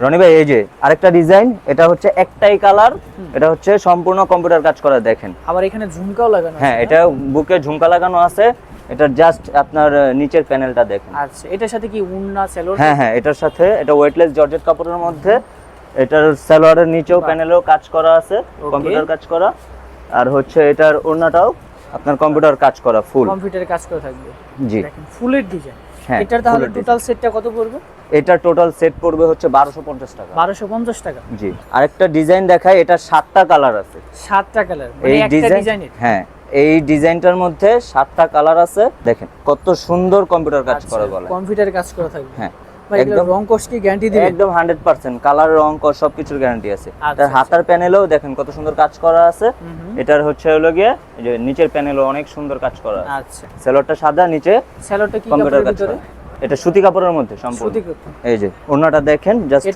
রনি ভাই এই যে আরেকটা ডিজাইন, এটা হচ্ছে একটাই কালার, এটা হচ্ছে সম্পূর্ণ কম্পিউটার কাজ করা দেখেন। আবার এখানে ঝুমকাও লাগানো আছে। হ্যাঁ, এটা বুকে ঝুমকা লাগানো আছে। এটা জাস্ট আপনার নিচের প্যানেলটা দেখেন। আচ্ছা, এটার সাথে কি উন্না সেলোর? হ্যাঁ হ্যাঁ, এটার সাথে এটা ওয়েটলেস জর্জেট কাপড়ের মধ্যে, এটার সালোয়ারের নিচেও প্যানেলেও কাজ করা আছে, কম্পিউটার কাজ করা। আর হচ্ছে এটার ওড়নাটাও আপনার কম্পিউটার কাজ করা, ফুল কম্পিউটারে কাজ করা থাকবে। জি দেখেন ফুলের ডিজাইন। হ্যাঁ, এটার তাহলে টোটাল সেটটা কত পড়বে? এটা টোটাল সেট পড়বে হচ্ছে 1250 টাকা। 1250 টাকা। জি, আরেকটা ডিজাইন দেখাই, এটা 7টা কালার আছে। 7টা কালার, মানে এই একটা ডিজাইনের? হ্যাঁ, এই ডিজাইনটার মধ্যে 7টা কালার আছে। দেখেন কত সুন্দর কম্পিউটার কাজ করা গলা, কম্পিউটারে কাজ করা থাকবে। হ্যাঁ একদম রং কোর্স কি গ্যারান্টি দিবেন? একদম 100%, কালার রং কস সবকিছুর গ্যারান্টি আছে। আচ্ছা, তার হাতার প্যানেলেও দেখেন কত সুন্দর কাজ করা আছে। এটার হচ্ছে হলো গিয়ে এই যে নিচের প্যানেলও অনেক সুন্দর কাজ করা আছে। আচ্ছা, সেলরটা সাদা, নিচে সেলোরটা কি কম্পিউটার কাপড়ের কাজ ভিতরে? করা। এটা সুতি কাপড়ের মধ্যে সম্পূর্ণ। সুতি কাপড়। এই যে ওড়নাটা দেখেন, জাস্ট